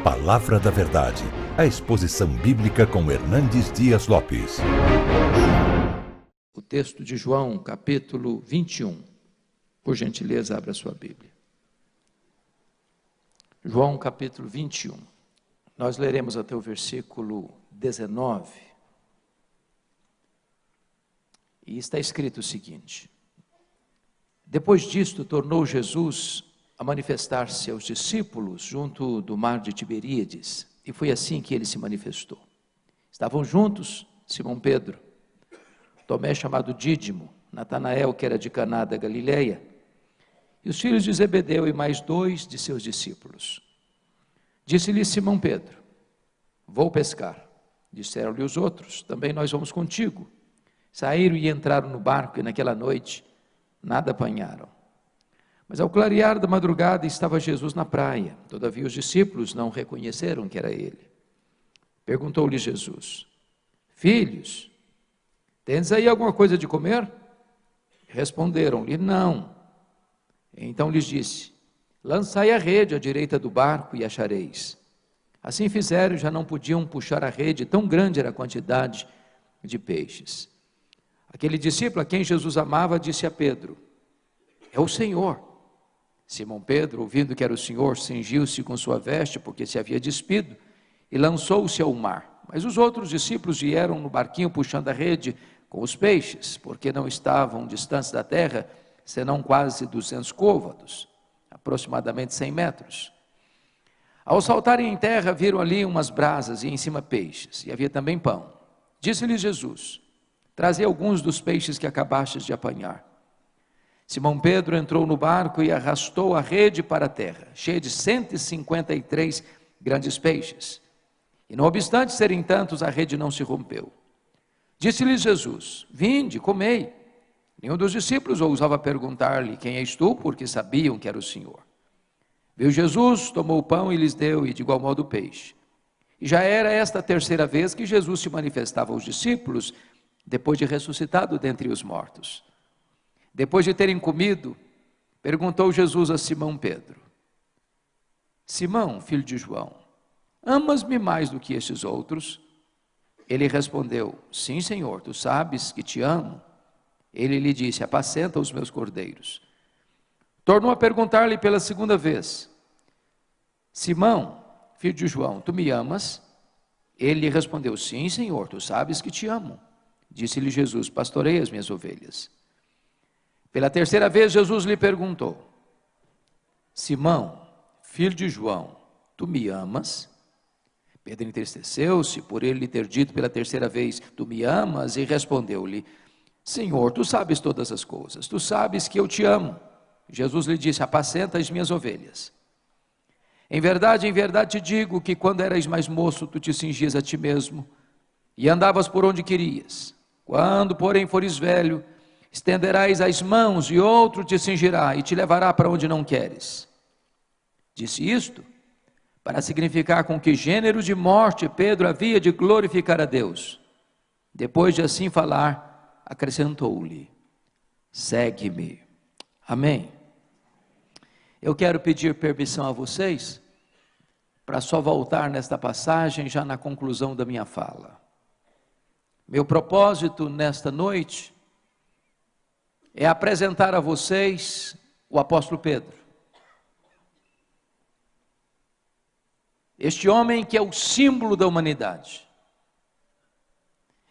Palavra da Verdade, a exposição bíblica com Hernandes Dias Lopes. O texto de João, capítulo 21. Por gentileza, abra sua Bíblia. João, capítulo 21. Nós leremos até o versículo 19. E está escrito o seguinte: Depois disto, tornou Jesus a manifestar-se aos discípulos junto do mar de Tiberíades, e foi assim que ele se manifestou. Estavam juntos Simão Pedro, Tomé chamado Dídimo, Natanael, que era de Caná da Galileia, e os filhos de Zebedeu e mais 2 de seus discípulos. Disse-lhe Simão Pedro: Vou pescar. Disseram-lhe os outros: Também nós vamos contigo. Saíram e entraram no barco, e naquela noite nada apanharam. Mas ao clarear da madrugada estava Jesus na praia. Todavia os discípulos não reconheceram que era ele. Perguntou-lhe Jesus: Filhos, tendes aí alguma coisa de comer? Responderam-lhe: Não. Então lhes disse: Lançai a rede à direita do barco e achareis. Assim fizeram, já não podiam puxar a rede, tão grande era a quantidade de peixes. Aquele discípulo a quem Jesus amava disse a Pedro: É o Senhor. Simão Pedro, ouvindo que era o Senhor, cingiu-se com sua veste, porque se havia despido, e lançou-se ao mar. Mas os outros discípulos vieram no barquinho puxando a rede com os peixes, porque não estavam distantes da terra, senão quase 200 côvados, aproximadamente 100 metros. Ao saltarem em terra, viram ali umas brasas e em cima peixes, e havia também pão. Disse-lhes Jesus: Trazei alguns dos peixes que acabastes de apanhar. Simão Pedro entrou no barco e arrastou a rede para a terra, cheia de 153 grandes peixes. E não obstante serem tantos, a rede não se rompeu. Disse-lhes Jesus: Vinde, comei. Nenhum dos discípulos ousava perguntar-lhe: Quem és tu? Porque sabiam que era o Senhor. Viu Jesus, tomou o pão e lhes deu, e de igual modo o peixe. E já era esta a terceira vez que Jesus se manifestava aos discípulos, depois de ressuscitado dentre os mortos. Depois de terem comido, perguntou Jesus a Simão Pedro: Simão, filho de João, amas-me mais do que estes outros? Ele respondeu: Sim, Senhor, tu sabes que te amo. Ele lhe disse: Apacenta os meus cordeiros. Tornou a perguntar-lhe pela segunda vez: Simão, filho de João, tu me amas? Ele lhe respondeu: Sim, Senhor, tu sabes que te amo. Disse-lhe Jesus: Pastorei as minhas ovelhas. Pela terceira vez Jesus lhe perguntou: Simão, filho de João, tu me amas? Pedro entristeceu-se por ele lhe ter dito pela terceira vez: Tu me amas? E respondeu-lhe: Senhor, tu sabes todas as coisas, tu sabes que eu te amo. Jesus lhe disse: Apacenta as minhas ovelhas. Em verdade te digo que quando eras mais moço, tu te cingias a ti mesmo e andavas por onde querias. Quando, porém, fores velho, estenderás as mãos e outro te cingirá e te levará para onde não queres. Disse isto para significar com que gênero de morte Pedro havia de glorificar a Deus. Depois de assim falar, acrescentou-lhe: Segue-me. Amém. Eu quero pedir permissão a vocês para só voltar nesta passagem já na conclusão da minha fala. Meu propósito nesta noite é apresentar a vocês o apóstolo Pedro. Este homem que é o símbolo da humanidade.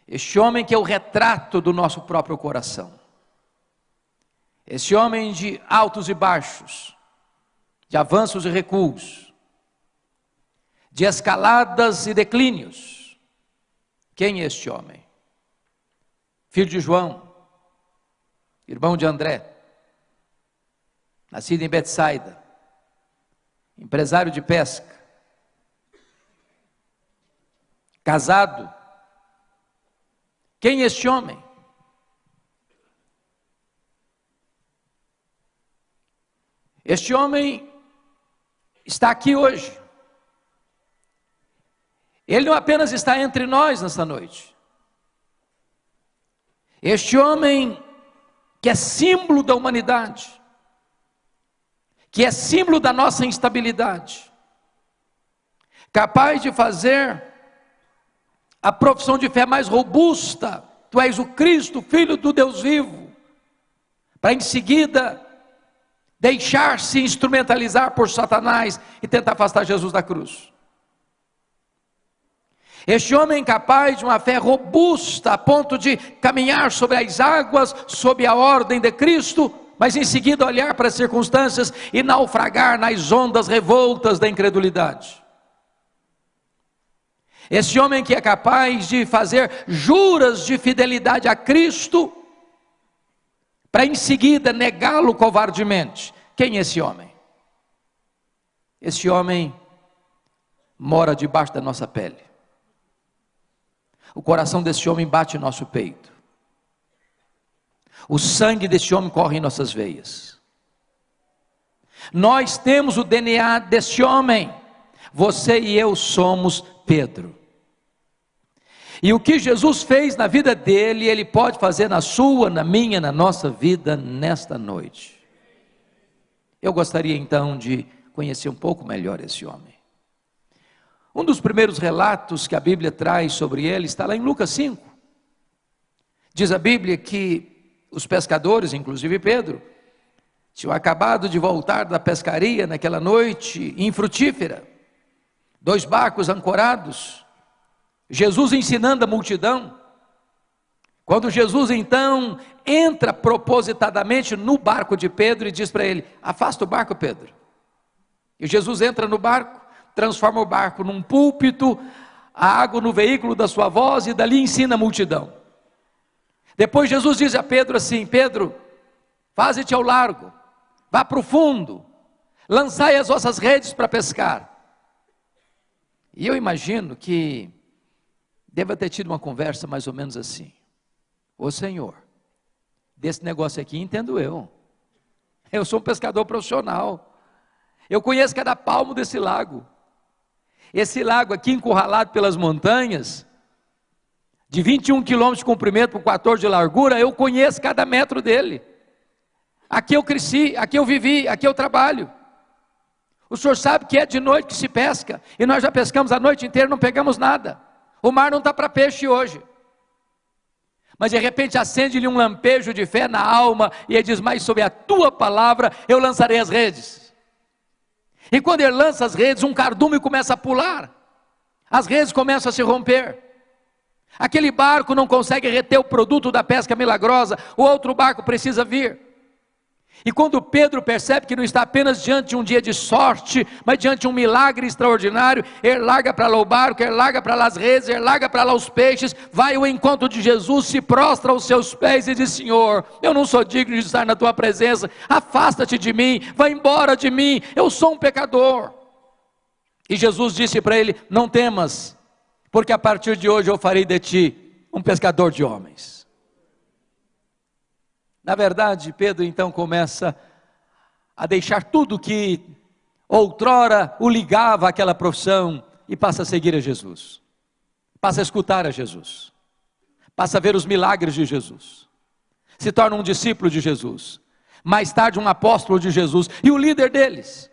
Este homem que é o retrato do nosso próprio coração. Este homem de altos e baixos, de avanços e recuos, de escaladas e declínios. Quem é este homem? Filho de João, irmão de André, nascido em Betsaida, empresário de pesca, casado. Quem é este homem? Este homem está aqui hoje. Ele não apenas está entre nós nesta noite. Este homem que é símbolo da humanidade, que é símbolo da nossa instabilidade, capaz de fazer a profissão de fé mais robusta: tu és o Cristo, Filho do Deus vivo, para em seguida deixar-se instrumentalizar por Satanás e tentar afastar Jesus da cruz. Este homem capaz de uma fé robusta, a ponto de caminhar sobre as águas, sob a ordem de Cristo, mas em seguida olhar para as circunstâncias e naufragar nas ondas revoltas da incredulidade. Esse homem que é capaz de fazer juras de fidelidade a Cristo, para em seguida negá-lo covardemente. Quem é esse homem? Esse homem mora debaixo da nossa pele. O coração desse homem bate em nosso peito. O sangue desse homem corre em nossas veias. Nós temos o DNA desse homem. Você e eu somos Pedro. E o que Jesus fez na vida dele, Ele pode fazer na sua, na minha, na nossa vida nesta noite. Eu gostaria então de conhecer um pouco melhor esse homem. Um dos primeiros relatos que a Bíblia traz sobre ele está lá em Lucas 5. Diz a Bíblia que os pescadores, inclusive Pedro, tinham acabado de voltar da pescaria naquela noite infrutífera. 2 barcos ancorados. Jesus ensinando a multidão. Quando Jesus então entra propositadamente no barco de Pedro e diz para ele: afasta o barco, Pedro. E Jesus entra no barco, transforma o barco num púlpito, a água no veículo da sua voz, e dali ensina a multidão. Depois Jesus diz a Pedro assim: Pedro, faze-te ao largo, vá para o fundo, lançai as vossas redes para pescar. E eu imagino que deva ter tido uma conversa mais ou menos assim: ô Senhor, desse negócio aqui entendo eu sou um pescador profissional, eu conheço cada palmo desse lago. Esse lago aqui encurralado pelas montanhas, de 21 quilômetros de comprimento por 14 de largura, eu conheço cada metro dele. Aqui eu cresci, aqui eu vivi, aqui eu trabalho. O senhor sabe que é de noite que se pesca, e nós já pescamos a noite inteira, não pegamos nada. O mar não está para peixe hoje. Mas de repente acende-lhe um lampejo de fé na alma, e ele diz: mas sob a tua palavra eu lançarei as redes. E quando ele lança as redes, um cardume começa a pular, as redes começam a se romper. Aquele barco não consegue reter o produto da pesca milagrosa, o outro barco precisa vir. E quando Pedro percebe que não está apenas diante de um dia de sorte, mas diante de um milagre extraordinário, ele larga para lá o barco, ele larga para lá as redes, ele larga para lá os peixes, vai ao encontro de Jesus, se prostra aos seus pés e diz: Senhor, eu não sou digno de estar na tua presença, afasta-te de mim, vai embora de mim, eu sou um pecador. E Jesus disse para ele: não temas, porque a partir de hoje eu farei de ti um pescador de homens. Na verdade, Pedro então começa a deixar tudo que outrora o ligava àquela profissão e passa a seguir a Jesus, passa a escutar a Jesus, passa a ver os milagres de Jesus, se torna um discípulo de Jesus, mais tarde um apóstolo de Jesus e o líder deles.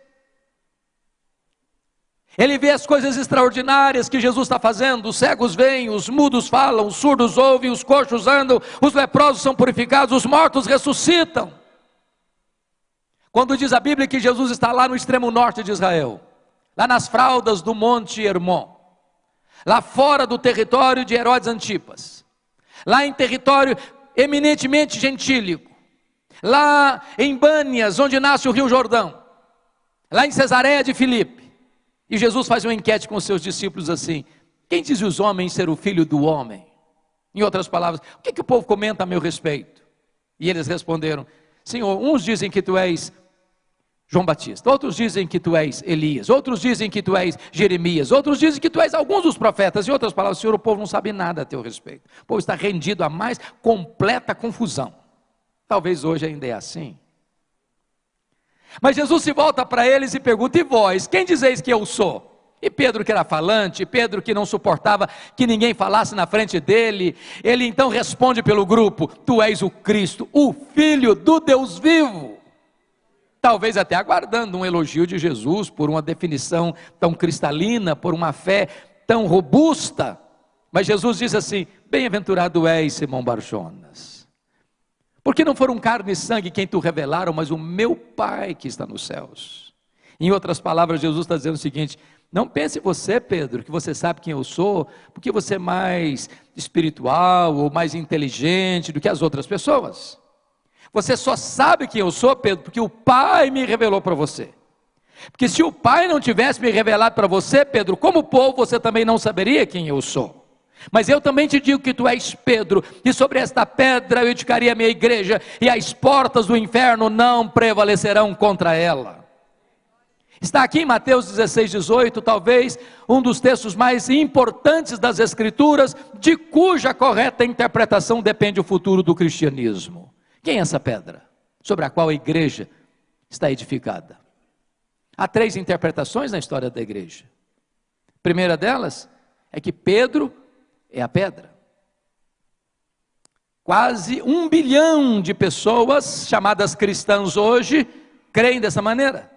Ele vê as coisas extraordinárias que Jesus está fazendo: os cegos veem, os mudos falam, os surdos ouvem, os coxos andam, os leprosos são purificados, os mortos ressuscitam. Quando diz a Bíblia que Jesus está lá no extremo norte de Israel, lá nas fraldas do Monte Hermon, lá fora do território de Herodes Antipas, lá em território eminentemente gentílico, lá em Bânias, onde nasce o Rio Jordão, lá em Cesareia de Filipe. E Jesus faz uma enquete com os seus discípulos assim: quem diz os homens ser o filho do homem? Em outras palavras, o que o povo comenta a meu respeito? E eles responderam: Senhor, uns dizem que tu és João Batista, outros dizem que tu és Elias, outros dizem que tu és Jeremias, outros dizem que tu és alguns dos profetas. Em outras palavras, Senhor, o povo não sabe nada a teu respeito, o povo está rendido à mais completa confusão. Talvez hoje ainda é assim. Mas Jesus se volta para eles e pergunta: e vós, quem dizeis que eu sou? E Pedro, que era falante, Pedro que não suportava que ninguém falasse na frente dele, ele então responde pelo grupo: tu és o Cristo, o Filho do Deus vivo. talvez até aguardando um elogio de Jesus por uma definição tão cristalina, por uma fé tão robusta. Mas Jesus diz assim: bem-aventurado és, Simão Barjonas, porque não foram carne e sangue quem tu revelaram, mas o meu Pai que está nos céus. Em outras palavras, Jesus está dizendo o seguinte: não pense você, Pedro, que você sabe quem eu sou, porque você é mais espiritual ou mais inteligente do que as outras pessoas. Você só sabe quem eu sou, Pedro, porque o Pai me revelou para você. Porque se o Pai não tivesse me revelado para você, Pedro, como povo, você também não saberia quem eu sou. Mas eu também te digo que tu és Pedro, e sobre esta pedra eu edificarei a minha igreja, e as portas do inferno não prevalecerão contra ela. Está aqui em Mateus 16, 18, talvez um dos textos mais importantes das Escrituras, de cuja correta interpretação depende o futuro do cristianismo. Quem é essa pedra sobre a qual a igreja está edificada? Há 3 interpretações na história da igreja. A primeira delas é que Pedro é a pedra. Quase 1 bilhão de pessoas chamadas cristãs hoje creem dessa maneira.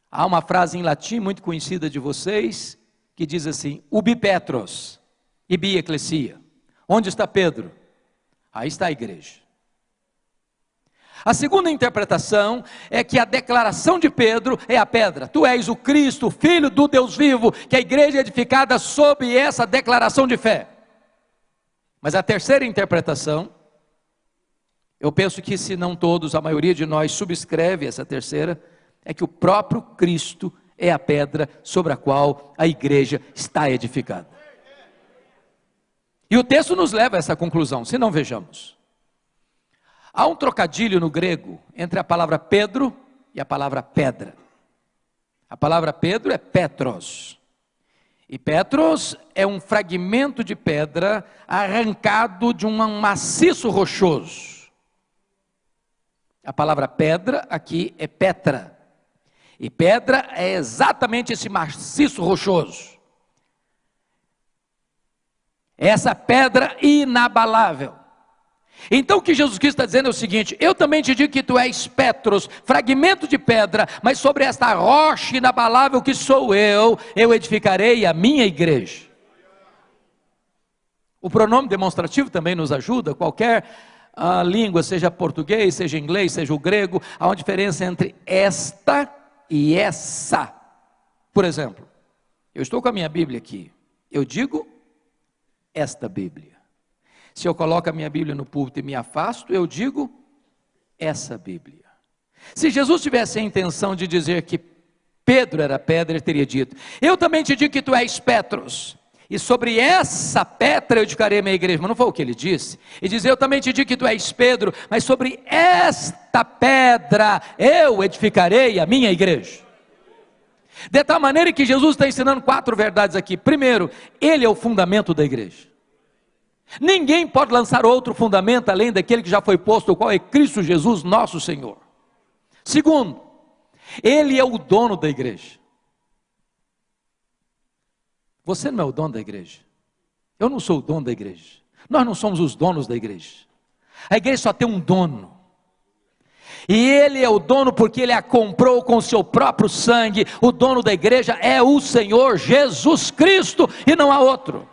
Há uma frase em latim muito conhecida de vocês, que diz assim: ubi Petros, ibi ecclesia. Onde está Pedro? Aí está a igreja. A segunda interpretação é que a declaração de Pedro é a pedra. Tu és o Cristo, Filho do Deus vivo, que a igreja é edificada sob essa declaração de fé. Mas a terceira interpretação, eu penso que se não todos, a maioria de nós subscreve essa terceira, é que o próprio Cristo é a pedra sobre a qual a igreja está edificada. E o texto nos leva a essa conclusão, se não vejamos. Há um trocadilho no grego entre a palavra Pedro e a palavra pedra. A palavra Pedro é Petros. E Petros é um fragmento de pedra arrancado de um maciço rochoso. A palavra pedra aqui é Petra. E pedra é exatamente esse maciço rochoso. Essa pedra inabalável. Então o que Jesus Cristo está dizendo é o seguinte: eu também te digo que tu és Petros, fragmento de pedra, mas sobre esta rocha inabalável que sou eu edificarei a minha igreja. O pronome demonstrativo também nos ajuda. Qualquer língua, seja português, seja inglês, seja o grego, há uma diferença entre esta e essa. Por exemplo, eu estou com a minha Bíblia aqui, eu digo esta Bíblia. Se eu coloco a minha Bíblia no púlpito e me afasto, eu digo essa Bíblia. Se Jesus tivesse a intenção de dizer que Pedro era pedra, ele teria dito: eu também te digo que tu és Petros, e sobre essa pedra eu edificarei a minha igreja. Mas não foi o que ele disse. Ele diz: eu também te digo que tu és Pedro, mas sobre esta pedra eu edificarei a minha igreja. De tal maneira que Jesus está ensinando 4 verdades aqui. Primeiro, ele é o fundamento da igreja. Ninguém pode lançar outro fundamento além daquele que já foi posto, o qual é Cristo Jesus, nosso Senhor. Segundo, ele é o dono da igreja. Você não é o dono da igreja. Eu não sou o dono da igreja. Nós não somos os donos da igreja. A igreja só tem um dono. E ele é o dono porque ele a comprou com o seu próprio sangue. O dono da igreja é o Senhor Jesus Cristo e não há outro.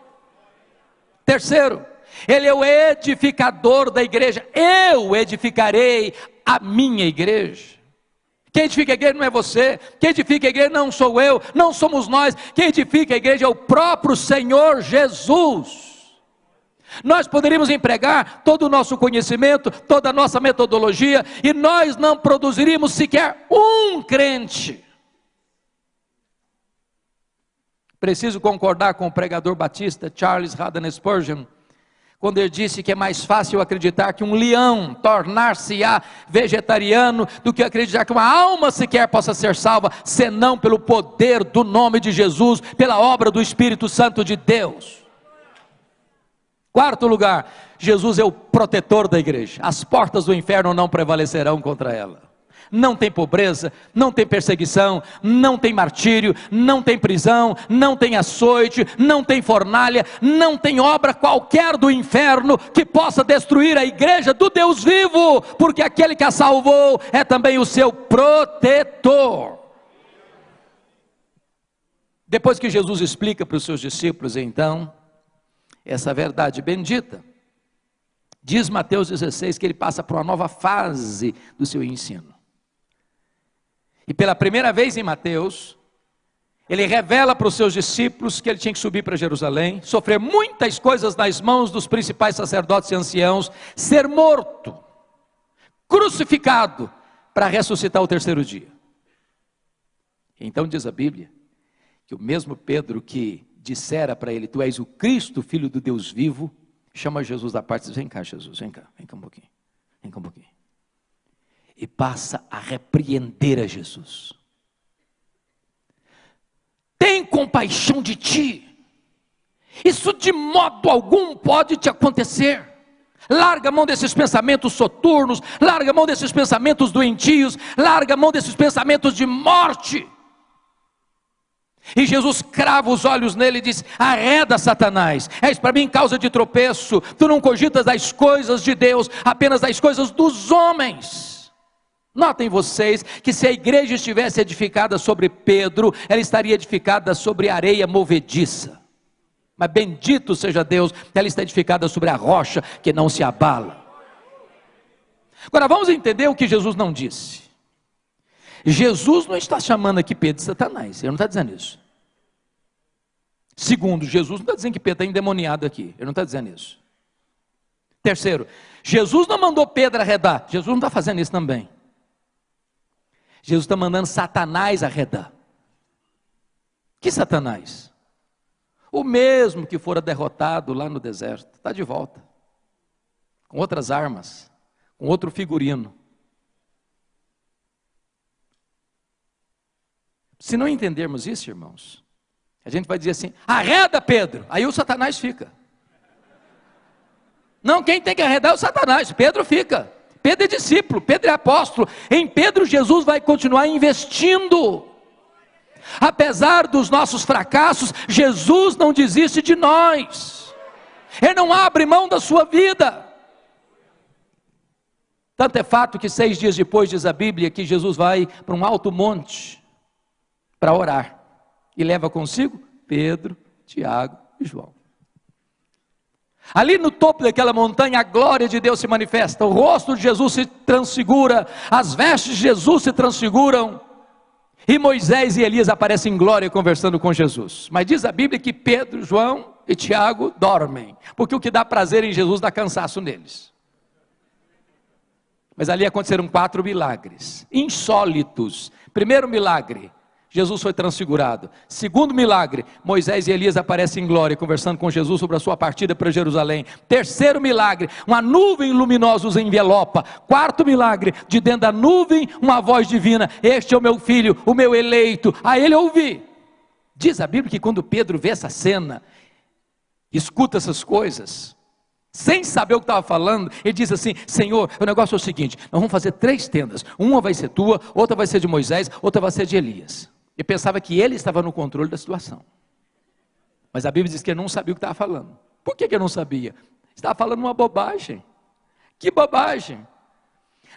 Terceiro, ele é o edificador da igreja. Eu edificarei a minha igreja. Quem edifica a igreja não é você. Quem edifica a igreja não sou eu, não somos nós. Quem edifica a igreja é o próprio Senhor Jesus. Nós poderíamos empregar todo o nosso conhecimento, toda a nossa metodologia, e nós não produziríamos sequer um crente. Preciso concordar com o pregador batista Charles Haddon Spurgeon, quando ele disse que é mais fácil acreditar que um leão tornar-se-á vegetariano do que acreditar que uma alma sequer possa ser salva, senão pelo poder do nome de Jesus, pela obra do Espírito Santo de Deus. Quarto lugar, Jesus é o protetor da igreja. As portas do inferno não prevalecerão contra ela. não tem pobreza, não tem perseguição, não tem martírio, não tem prisão, não tem açoite, não tem fornalha, não tem obra qualquer do inferno que possa destruir a igreja do Deus vivo, porque aquele que a salvou é também o seu protetor. Depois que Jesus explica para os seus discípulos, então, essa verdade bendita, diz Mateus 16 que ele passa por uma nova fase do seu ensino. E pela primeira vez em Mateus, ele revela para os seus discípulos que ele tinha que subir para Jerusalém, sofrer muitas coisas nas mãos dos principais sacerdotes e anciãos, ser morto, crucificado, para ressuscitar ao terceiro dia. Então diz a Bíblia, que o mesmo Pedro que dissera para ele, tu és o Cristo, filho do Deus vivo, chama Jesus da parte e diz, vem cá Jesus, vem cá um pouquinho, e passa a repreender a Jesus. Tem compaixão de ti, isso de modo algum pode te acontecer. Larga a mão desses pensamentos soturnos, larga a mão desses pensamentos doentios, larga a mão desses pensamentos de morte. E Jesus crava os olhos nele e diz, arreda Satanás, és para mim causa de tropeço, tu não cogitas das coisas de Deus, apenas das coisas dos homens. Notem vocês que se a igreja estivesse edificada sobre Pedro, ela estaria edificada sobre areia movediça. Mas bendito seja Deus, ela está edificada sobre a rocha que não se abala. Agora vamos entender o que Jesus não disse. Jesus não está chamando aqui Pedro de Satanás, ele não está dizendo isso. Segundo, Jesus não está dizendo que Pedro está endemoniado aqui, ele não está dizendo isso. Terceiro, Jesus não mandou Pedro arredar, Jesus não está fazendo isso também. Jesus está mandando Satanás arredar. Que Satanás? O mesmo que fora derrotado lá no deserto, está de volta, com outras armas, com outro figurino. Se não entendermos isso, irmãos, a gente vai dizer assim, arreda Pedro, aí o Satanás fica. Não, quem tem que arredar é o Satanás, Pedro fica. Pedro é discípulo, Pedro é apóstolo, em Pedro Jesus vai continuar investindo. Apesar dos nossos fracassos, Jesus não desiste de nós, Ele não abre mão da sua vida. Tanto é fato que 6 dias depois, diz a Bíblia, que Jesus vai para um alto monte, para orar, e leva consigo Pedro, Tiago e João. Ali no topo daquela montanha, a glória de Deus se manifesta, o rosto de Jesus se transfigura, as vestes de Jesus se transfiguram, e Moisés e Elias aparecem em glória conversando com Jesus. Mas diz a Bíblia que Pedro, João e Tiago dormem, porque o que dá prazer em Jesus dá cansaço neles. Mas ali aconteceram 4 milagres, insólitos. Primeiro milagre, Jesus foi transfigurado. Segundo milagre, Moisés e Elias aparecem em glória, conversando com Jesus sobre a sua partida para Jerusalém. Terceiro milagre, uma nuvem luminosa os envelopa. Quarto milagre, de dentro da nuvem, uma voz divina, este é o meu filho, o meu eleito, a ele ouvi. Diz a Bíblia que quando Pedro vê essa cena, escuta essas coisas, sem saber o que estava falando, ele diz assim, Senhor, o negócio é o seguinte, nós vamos fazer 3 tendas, uma vai ser tua, outra vai ser de Moisés, outra vai ser de Elias. E pensava que ele estava no controle da situação. Mas a Bíblia diz que ele não sabia o que estava falando. Por que ele não sabia? Estava falando uma bobagem. Que bobagem!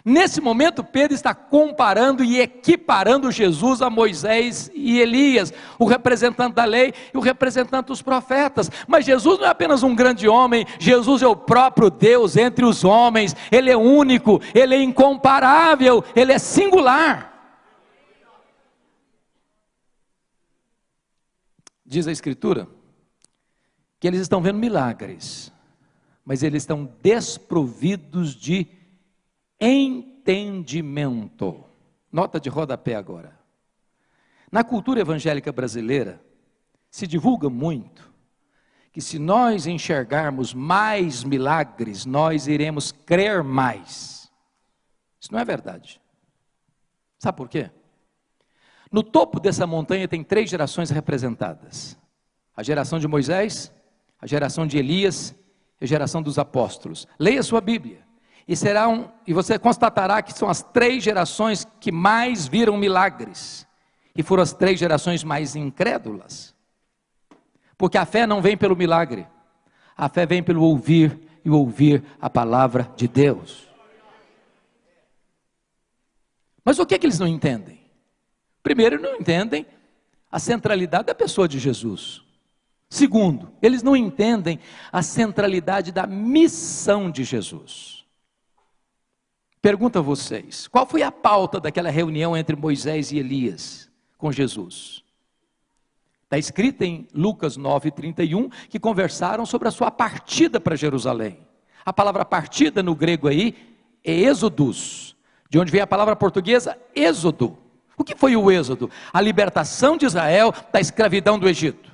Nesse momento Pedro está comparando e equiparando Jesus a Moisés e Elias, o representante da lei e o representante dos profetas. Mas Jesus não é apenas um grande homem, Jesus é o próprio Deus entre os homens. Ele é único, Ele é incomparável, Ele é singular. Diz a Escritura que eles estão vendo milagres, mas eles estão desprovidos de entendimento. Nota de rodapé agora. Na cultura evangélica brasileira, se divulga muito que se nós enxergarmos mais milagres, nós iremos crer mais. Isso não é verdade. Sabe por quê? No topo dessa montanha tem 3 gerações representadas. A geração de Moisés, a geração de Elias e a geração dos apóstolos. Leia a sua Bíblia E você constatará que são as 3 gerações que mais viram milagres, e foram as 3 gerações mais incrédulas, porque a fé não vem pelo milagre, a fé vem pelo ouvir, e ouvir a palavra de Deus. Mas o que eles não entendem? Primeiro, não entendem a centralidade da pessoa de Jesus. Segundo, eles não entendem a centralidade da missão de Jesus. Pergunto a vocês, qual foi a pauta daquela reunião entre Moisés e Elias com Jesus? Está escrito em Lucas 9:31, que conversaram sobre a sua partida para Jerusalém. A palavra partida no grego aí é êxodos, de onde vem a palavra portuguesa êxodo. O que foi o êxodo? A libertação de Israel da escravidão do Egito.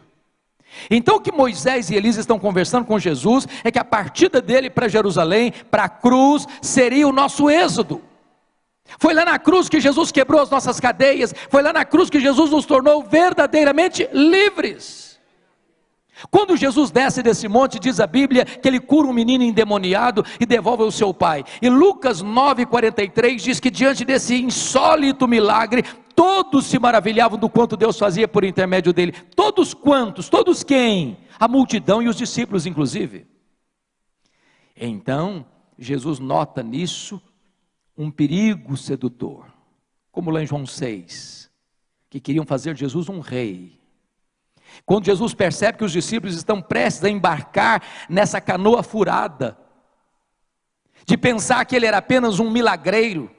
Então o que Moisés e Elias estão conversando com Jesus é que a partida dele para Jerusalém, para a cruz, seria o nosso êxodo. Foi lá na cruz que Jesus quebrou as nossas cadeias, foi lá na cruz que Jesus nos tornou verdadeiramente livres. Quando Jesus desce desse monte, diz a Bíblia que ele cura um menino endemoniado e devolve ao seu pai. E Lucas 9:43 diz que diante desse insólito milagre, todos se maravilhavam do quanto Deus fazia por intermédio dele. Todos quantos? Todos quem? A multidão e os discípulos inclusive. Então, Jesus nota nisso um perigo sedutor, como lá em João 6, que queriam fazer Jesus um rei. Quando Jesus percebe que os discípulos estão prestes a embarcar nessa canoa furada, de pensar que ele era apenas um milagreiro,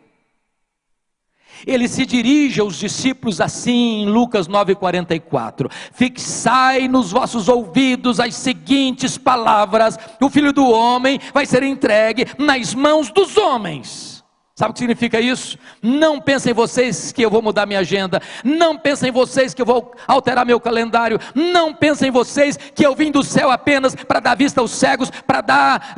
ele se dirige aos discípulos assim em Lucas 9:44, fixai nos vossos ouvidos as seguintes palavras, o Filho do Homem vai ser entregue nas mãos dos homens. Sabe o que significa isso? Não pensem vocês que eu vou mudar minha agenda, não pensem vocês que eu vou alterar meu calendário, não pensem vocês que eu vim do céu apenas para dar vista aos cegos, para dar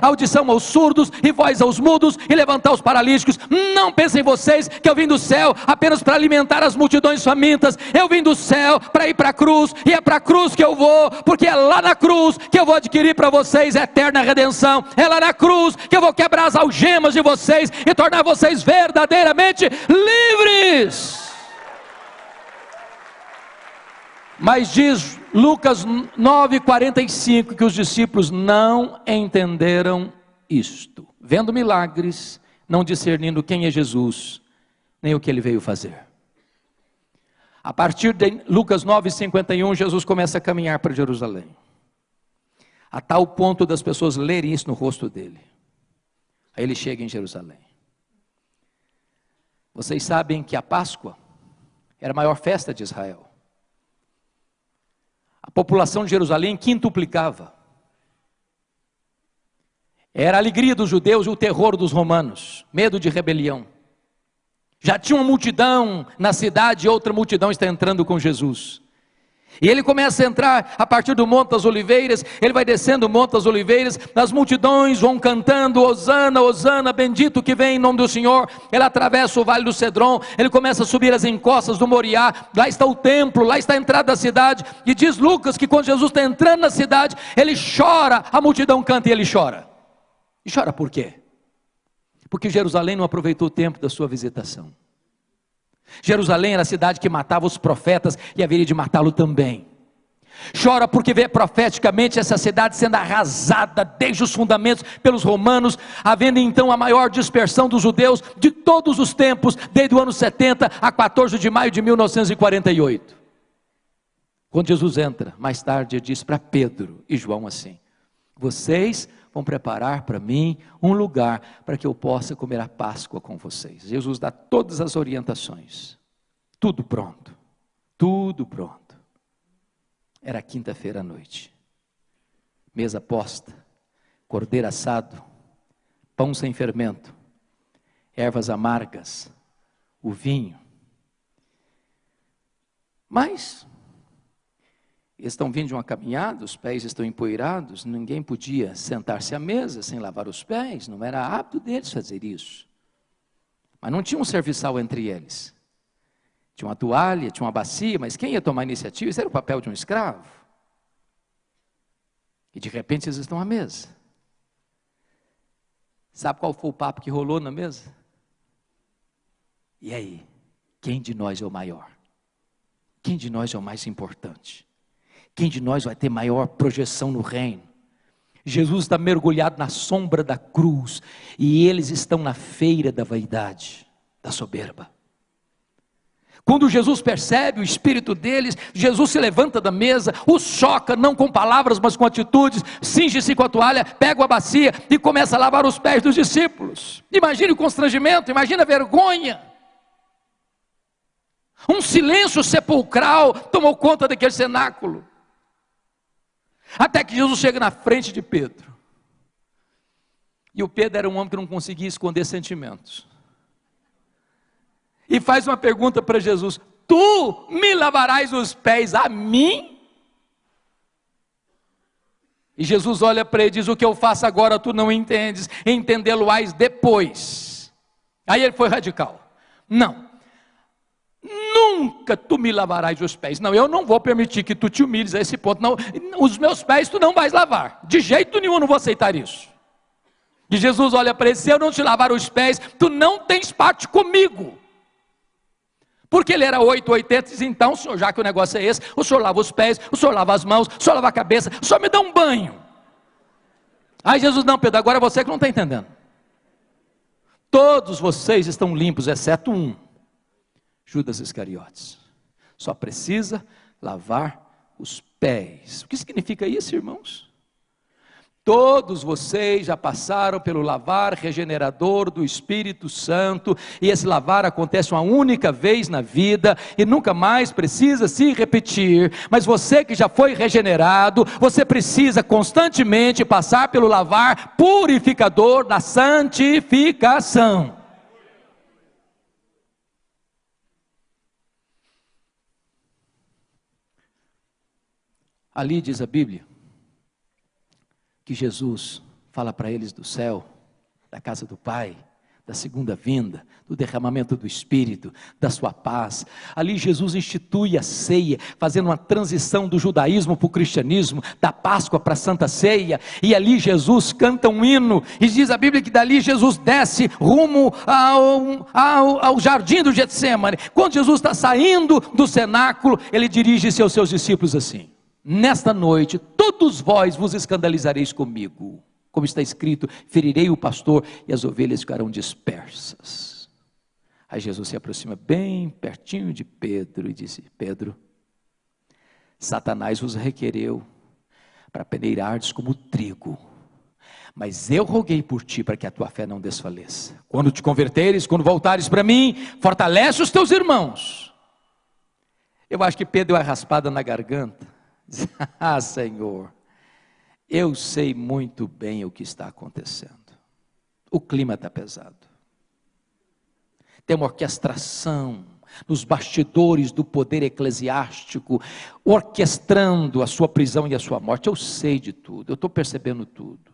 audição aos surdos e voz aos mudos e levantar os paralíticos. Não pensem vocês que eu vim do céu apenas para alimentar as multidões famintas. Eu vim do céu para ir para a cruz, e é para a cruz que eu vou, porque é lá na cruz que eu vou adquirir para vocês a eterna redenção, é lá na cruz que eu vou quebrar as algemas de vocês e tornar vocês verdadeiramente livres. Mas diz Lucas 9:45 que os discípulos não entenderam isto, vendo milagres, não discernindo quem é Jesus, nem o que ele veio fazer. A partir de Lucas 9:51, Jesus começa a caminhar para Jerusalém, a tal ponto das pessoas lerem isso no rosto dele. Aí ele chega em Jerusalém. Vocês sabem que a Páscoa era a maior festa de Israel. A população de Jerusalém quintuplicava. Era a alegria dos judeus e o terror dos romanos, medo de rebelião. Já tinha uma multidão na cidade e outra multidão está entrando com Jesus. E ele começa a entrar a partir do Monte das Oliveiras, ele vai descendo o Monte das Oliveiras, as multidões vão cantando, Hosana, Hosana, bendito que vem em nome do Senhor. Ele atravessa o Vale do Cedron, ele começa a subir as encostas do Moriá, lá está o templo, lá está a entrada da cidade, e diz Lucas que quando Jesus está entrando na cidade, ele chora, a multidão canta e ele chora. E chora por quê? Porque Jerusalém não aproveitou o tempo da sua visitação. Jerusalém era a cidade que matava os profetas e haveria de matá-lo também. Chora porque vê profeticamente essa cidade sendo arrasada desde os fundamentos pelos romanos, havendo então a maior dispersão dos judeus de todos os tempos, desde o ano 70 a 14 de maio de 1948. Quando Jesus entra, mais tarde ele diz para Pedro e João assim: vocês vão preparar para mim um lugar para que eu possa comer a Páscoa com vocês. Jesus dá todas as orientações, tudo pronto, tudo pronto. Era quinta-feira à noite, mesa posta, cordeiro assado, pão sem fermento, ervas amargas, o vinho. Mas eles estão vindo de uma caminhada, os pés estão empoeirados, ninguém podia sentar-se à mesa sem lavar os pés, não era hábito deles fazer isso. Mas não tinha um serviçal entre eles. Tinha uma toalha, tinha uma bacia, mas quem ia tomar a iniciativa? Isso era o papel de um escravo. E de repente eles estão à mesa. Sabe qual foi o papo que rolou na mesa? E aí, quem de nós é o maior? Quem de nós é o mais importante? Quem de nós vai ter maior projeção no reino? Jesus está mergulhado na sombra da cruz, e eles estão na feira da vaidade, da soberba. Quando Jesus percebe o espírito deles, Jesus se levanta da mesa, os choca, não com palavras, mas com atitudes, cinge-se com a toalha, pega a bacia e começa a lavar os pés dos discípulos. Imagine o constrangimento, imagine a vergonha. Um silêncio sepulcral tomou conta daquele cenáculo. Até que Jesus chega na frente de Pedro. E o Pedro era um homem que não conseguia esconder sentimentos. E faz uma pergunta para Jesus: tu me lavarás os pés a mim? E Jesus olha para ele e diz: o que eu faço agora tu não entendes, entendê-lo-ás depois. Aí ele foi radical: não, nunca tu me lavarás os pés. Não, eu não vou permitir que tu te humilhes a esse ponto. Não, os meus pés tu não vais lavar, de jeito nenhum eu não vou aceitar isso. E Jesus olha para ele: se eu não te lavar os pés, tu não tens parte comigo. Porque ele era 880, diz: então, senhor, já que o negócio é esse, o senhor lava os pés, o senhor lava as mãos, o senhor lava a cabeça, o senhor me dá um banho. Aí Jesus: não, Pedro, agora é você que não está entendendo. Todos vocês estão limpos, exceto um, Judas Iscariotes. Só precisa lavar os pés. O que significa isso, irmãos? Todos vocês já passaram pelo lavar regenerador do Espírito Santo, e esse lavar acontece uma única vez na vida, e nunca mais precisa se repetir. Mas você que já foi regenerado, você precisa constantemente passar pelo lavar purificador da santificação. Ali diz a Bíblia que Jesus fala para eles do céu, da casa do Pai, da segunda vinda, do derramamento do Espírito, da sua paz. Ali Jesus institui a ceia, fazendo uma transição do judaísmo para o cristianismo, da Páscoa para a Santa Ceia, e ali Jesus canta um hino, e diz a Bíblia que dali Jesus desce rumo ao jardim do Getsemane. Quando Jesus está saindo do cenáculo, ele dirige-se aos seus discípulos assim: nesta noite, todos vós vos escandalizareis comigo. Como está escrito: ferirei o pastor e as ovelhas ficarão dispersas. Aí Jesus se aproxima bem pertinho de Pedro e disse: Pedro, Satanás vos requereu para peneirardes como trigo, mas eu roguei por ti para que a tua fé não desfaleça. Quando te converteres, quando voltares para mim, fortalece os teus irmãos. Eu acho que Pedro deu uma raspada na garganta. Ah, Senhor, eu sei muito bem o que está acontecendo. O clima está pesado. Tem uma orquestração nos bastidores do poder eclesiástico, orquestrando a sua prisão e a sua morte. Eu sei de tudo, eu estou percebendo tudo.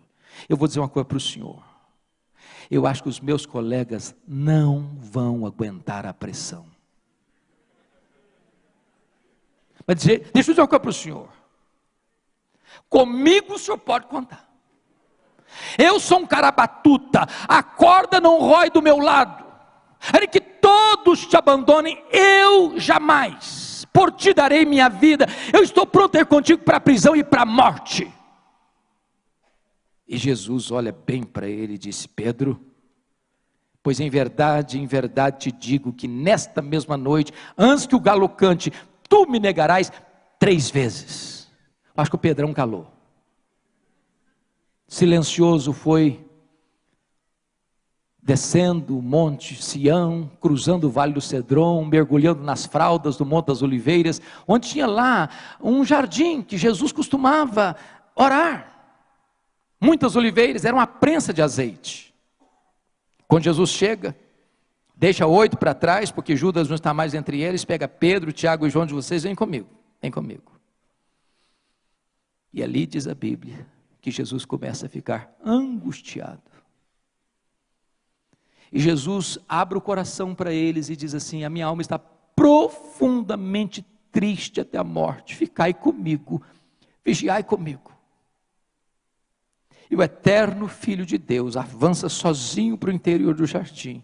Eu vou dizer uma coisa para o senhor: eu acho que os meus colegas não vão aguentar a pressão. Mas deixa eu dizer uma coisa para o senhor: comigo o senhor pode contar. Eu sou um cara batuta, a corda não rói do meu lado. Era que todos te abandonem, eu jamais. Por ti darei minha vida. Eu estou pronto a ir contigo para a prisão e para a morte. E Jesus olha bem para ele e disse: Pedro, pois em verdade te digo que nesta mesma noite, antes que o galo cante, tu me negarás 3 vezes. Acho que o Pedrão calou. Silencioso foi, descendo o monte Sião, cruzando o vale do Cedron, mergulhando nas fraldas do Monte das Oliveiras, onde tinha lá um jardim que Jesus costumava orar. Muitas oliveiras, era uma prensa de azeite. Quando Jesus chega, deixa 8 para trás, porque Judas não está mais entre eles, pega Pedro, Tiago e João de vocês: vem comigo, vem comigo. E ali diz a Bíblia que Jesus começa a ficar angustiado. E Jesus abre o coração para eles e diz assim: a minha alma está profundamente triste até a morte, ficai comigo, vigiai comigo. E o eterno Filho de Deus avança sozinho para o interior do jardim,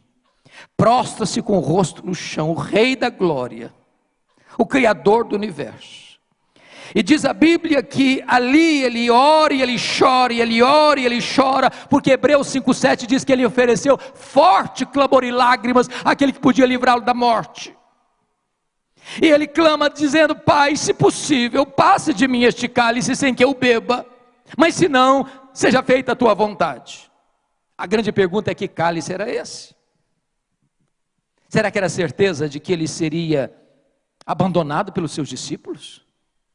prostra-se com o rosto no chão, o Rei da Glória, o Criador do universo. E diz a Bíblia que ali ele ora e ele chora, e ele ora e ele chora, porque Hebreus 5,7 diz que ele ofereceu forte clamor e lágrimas àquele que podia livrá-lo da morte. E ele clama dizendo: Pai, se possível, passe de mim este cálice sem que eu beba, mas se não, seja feita a tua vontade. A grande pergunta é: que cálice era esse? Será que era a certeza de que ele seria abandonado pelos seus discípulos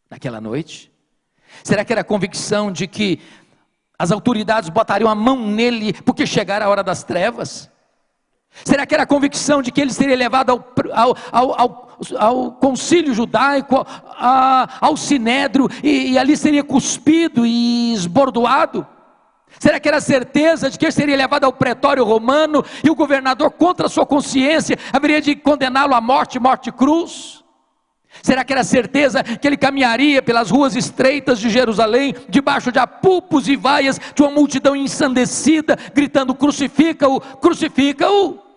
naquela noite? Será que era a convicção de que as autoridades botariam a mão nele porque chegara a hora das trevas? Será que era a convicção de que ele seria levado ao concílio judaico, ao sinédrio, e ali seria cuspido e esbordoado? Será que era a certeza de que ele seria levado ao pretório romano, e o governador, contra a sua consciência, haveria de condená-lo à morte, morte cruz? Será que era a certeza que ele caminharia pelas ruas estreitas de Jerusalém, debaixo de apupos e vaias de uma multidão ensandecida, gritando: crucifica-o, crucifica-o?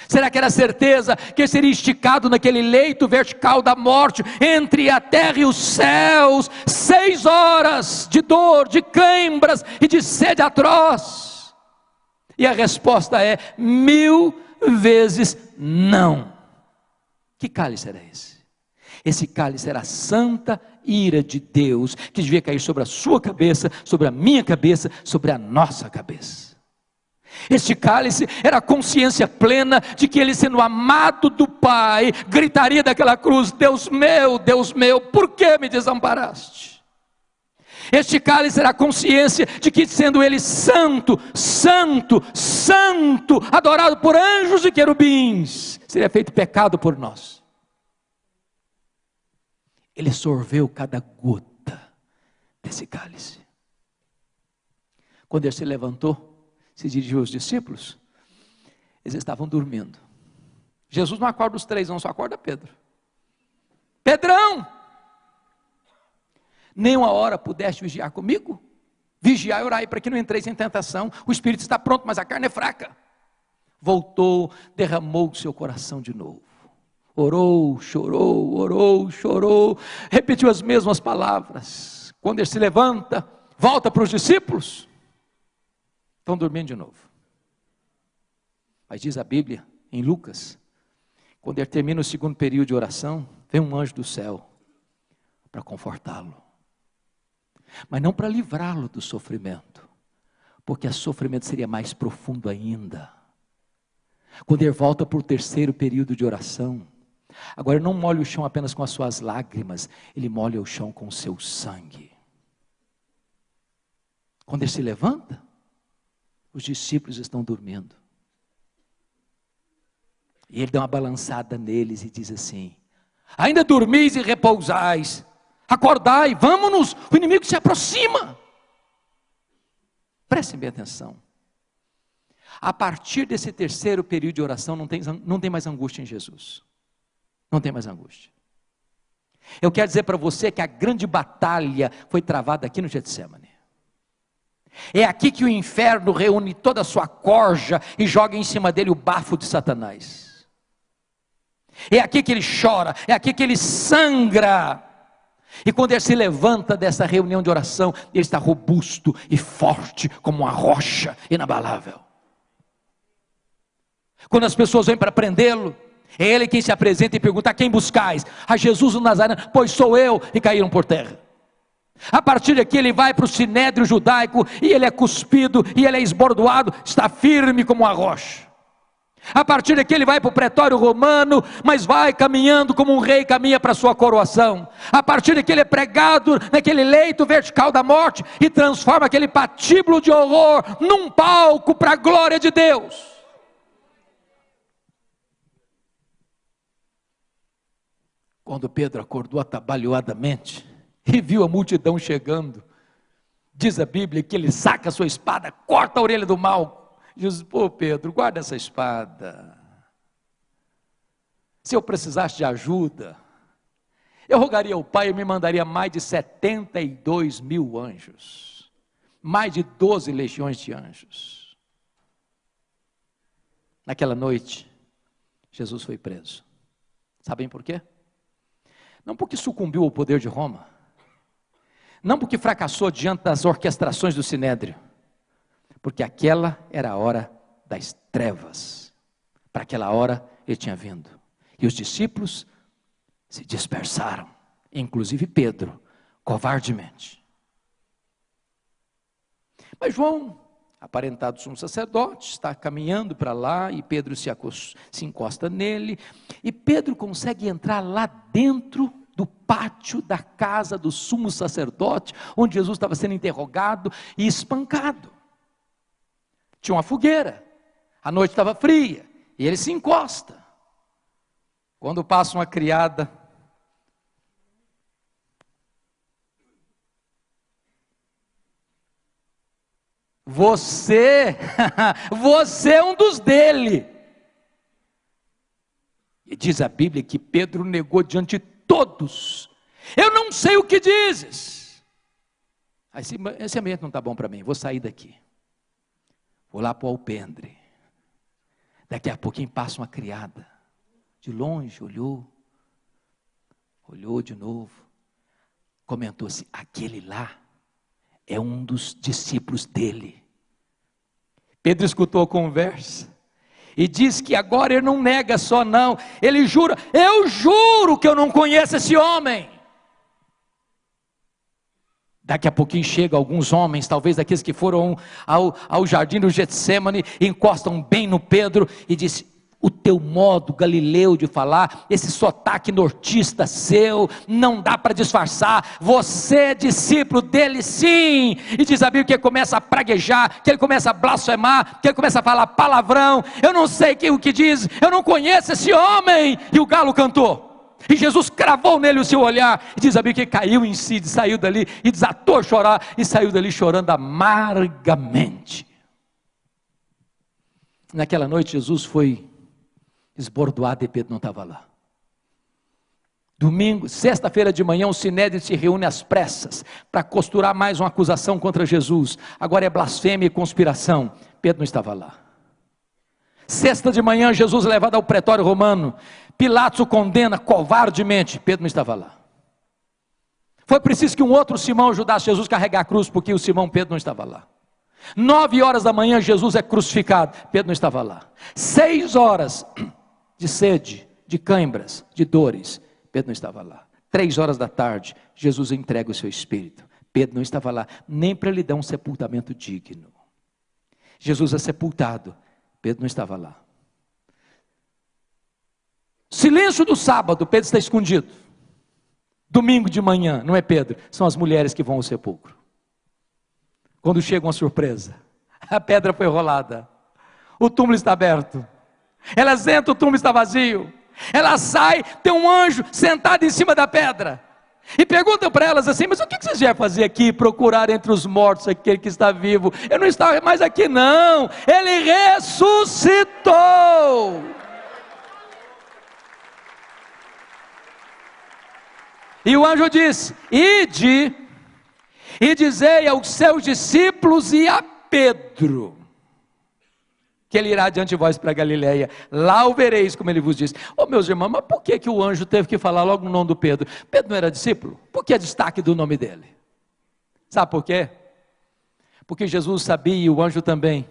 Será que era a certeza que ele seria esticado naquele leito vertical da morte, entre a terra e os céus, 6 horas de dor, de cãibras e de sede atroz? E a resposta é 1000 vezes não. Que cálice era esse? Esse cálice era a santa ira de Deus, que devia cair sobre a sua cabeça, sobre a minha cabeça, sobre a nossa cabeça. Este cálice era a consciência plena de que ele, sendo amado do Pai, gritaria daquela cruz: Deus meu, por que me desamparaste? Este cálice era a consciência de que, sendo ele santo, santo, santo, adorado por anjos e querubins, seria feito pecado por nós. Ele sorveu cada gota desse cálice. Quando ele se levantou, se dirigiu aos discípulos, eles estavam dormindo. Jesus não acorda os 3, não, só acorda Pedro. Pedrão, nem uma hora pudeste vigiar comigo? Vigiar e orar para que não entreis em tentação. O espírito está pronto, mas a carne é fraca. Voltou, derramou o seu coração de novo. Orou, chorou, repetiu as mesmas palavras. Quando ele se levanta, volta para os discípulos, estão dormindo de novo. Mas diz a Bíblia, em Lucas, quando ele termina o segundo período de oração, vem um anjo do céu para confortá-lo, mas não para livrá-lo do sofrimento, porque o sofrimento seria mais profundo ainda. Quando ele volta para o terceiro período de oração, agora não molha o chão apenas com as suas lágrimas, ele molha o chão com o seu sangue. Quando ele se levanta, os discípulos estão dormindo. E ele dá uma balançada neles e diz assim: ainda dormis e repousais? Acordai, vamos-nos, o inimigo se aproxima. Prestem bem atenção. A partir desse terceiro período de oração, não tem mais angústia em Jesus. Não tem mais angústia. Eu quero dizer para você que a grande batalha foi travada aqui no Getsemane. É aqui que o inferno reúne toda a sua corja e joga em cima dele o bafo de Satanás. É aqui que ele chora, é aqui que ele sangra. E quando ele se levanta dessa reunião de oração, ele está robusto e forte como uma rocha inabalável. Quando as pessoas vêm para prendê-lo, é ele quem se apresenta e pergunta: a quem buscais? A Jesus o Nazareno. Pois sou eu. E caíram por terra. A partir daqui ele vai para o sinédrio judaico, e ele é cuspido, e ele é esbordoado, está firme como uma rocha. A partir daqui ele vai para o pretório romano, mas vai caminhando como um rei caminha para a sua coroação. A partir daqui ele é pregado naquele leito vertical da morte, e transforma aquele patíbulo de horror num palco para a glória de Deus. Quando Pedro acordou atabalhoadamente e viu a multidão chegando, diz a Bíblia que ele saca a sua espada, corta a orelha do mal. Jesus: pô, Pedro, guarda essa espada. Se eu precisasse de ajuda, eu rogaria ao Pai e me mandaria mais de 72 mil anjos. mais de 12 legiões de anjos. Naquela noite, Jesus foi preso. Sabem por quê? Não porque sucumbiu ao poder de Roma, não porque fracassou diante das orquestrações do Sinédrio, porque aquela era a hora das trevas. Para aquela hora ele tinha vindo. E os discípulos se dispersaram, inclusive Pedro, covardemente. Mas João, aparentado sumo sacerdote, está caminhando para lá e Pedro se encosta nele. E Pedro consegue entrar lá dentro do pátio da casa do sumo sacerdote, onde Jesus estava sendo interrogado e espancado. Tinha uma fogueira, a noite estava fria, e ele se encosta. Quando passa uma criada, você é um dos dele. E diz a Bíblia que Pedro negou diante de todos: eu não sei o que dizes. Esse ambiente não está bom para mim, vou sair daqui. Vou lá para o alpendre. Daqui a pouquinho passa uma criada. De longe, olhou de novo. Comentou assim: aquele lá é um dos discípulos dele. Pedro escutou a conversa e diz que agora ele não nega só não, ele jura: eu juro que eu não conheço esse homem. Daqui a pouquinho chegam alguns homens, talvez daqueles que foram ao jardim do Getsemane, encostam bem no Pedro e dizem: o teu modo galileu de falar, esse sotaque nortista seu, não dá para disfarçar, você é discípulo dele sim. E diz a Bíblia que ele começa a praguejar, que ele começa a blasfemar, que ele começa a falar palavrão. Eu não sei o que diz, eu não conheço esse homem. E o galo cantou. E Jesus cravou nele o seu olhar, e diz a Bíblia que ele caiu em si, saiu dali e desatou a chorar, e saiu dali chorando amargamente. Naquela noite Jesus foi esbordoado e Pedro não estava lá. Domingo, sexta-feira de manhã, o Sinédrio se reúne às pressas, para costurar mais uma acusação contra Jesus. Agora é blasfêmia e conspiração. Pedro não estava lá. Sexta de manhã, Jesus é levado ao pretório romano. Pilatos o condena covardemente. Pedro não estava lá. Foi preciso que um outro Simão ajudasse Jesus a carregar a cruz, porque o Simão Pedro não estava lá. 9 horas da manhã, Jesus é crucificado. Pedro não estava lá. 6 horas de sede, de cãibras, de dores. Pedro não estava lá. 3 horas da tarde, Jesus entrega o seu espírito. Pedro não estava lá, nem para lhe dar um sepultamento digno. Jesus é sepultado. Pedro não estava lá. Silêncio do sábado, Pedro está escondido. Domingo de manhã, não é Pedro, são as mulheres que vão ao sepulcro. Quando chega uma surpresa, a pedra foi rolada, o túmulo está aberto, elas entram, o túmulo está vazio, ela sai, tem um anjo sentado em cima da pedra, e perguntam para elas assim: mas o que vocês vieram fazer aqui? Procurar entre os mortos aquele que está vivo. Eu não estava mais aqui não, ele ressuscitou. E o anjo disse: ide e dizei aos seus discípulos e a Pedro, que ele irá diante de vós para Galileia, lá o vereis, como ele vos disse. Meus irmãos, mas por que o anjo teve que falar logo no nome do Pedro? Pedro não era discípulo? Por que destaque do nome dele? Sabe por quê? Porque Jesus sabia, e o anjo também,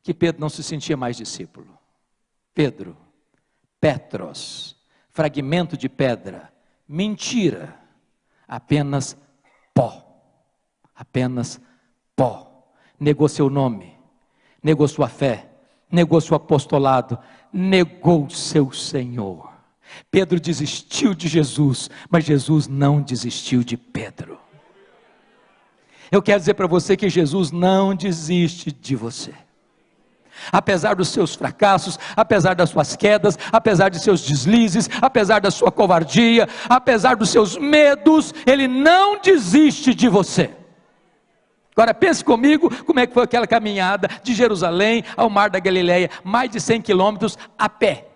que Pedro não se sentia mais discípulo. Pedro, Petros, fragmento de pedra, mentira, apenas pó. Apenas pó. Negou seu nome, negou sua fé, negou seu apostolado, negou seu Senhor. Pedro desistiu de Jesus, mas Jesus não desistiu de Pedro. Eu quero dizer para você que Jesus não desiste de você. Apesar dos seus fracassos, apesar das suas quedas, apesar de seus deslizes, apesar da sua covardia, apesar dos seus medos, Ele não desiste de você. Agora pense comigo como é que foi aquela caminhada de Jerusalém ao Mar da Galileia, mais de 100 quilômetros a pé.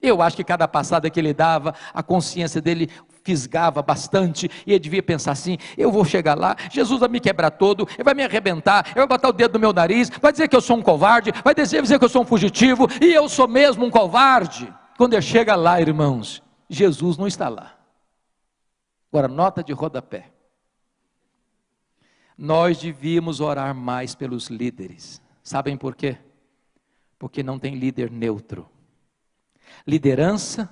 Eu acho que cada passada que ele dava, a consciência dele fisgava bastante, e ele devia pensar assim: eu vou chegar lá, Jesus vai me quebrar todo, ele vai me arrebentar, ele vai botar o dedo no meu nariz, vai dizer que eu sou um covarde, vai dizer que eu sou um fugitivo, e eu sou mesmo um covarde. Quando ele chega lá, irmãos, Jesus não está lá. Agora, nota de rodapé: nós devíamos orar mais pelos líderes. Sabem por quê? Porque não tem líder neutro. Liderança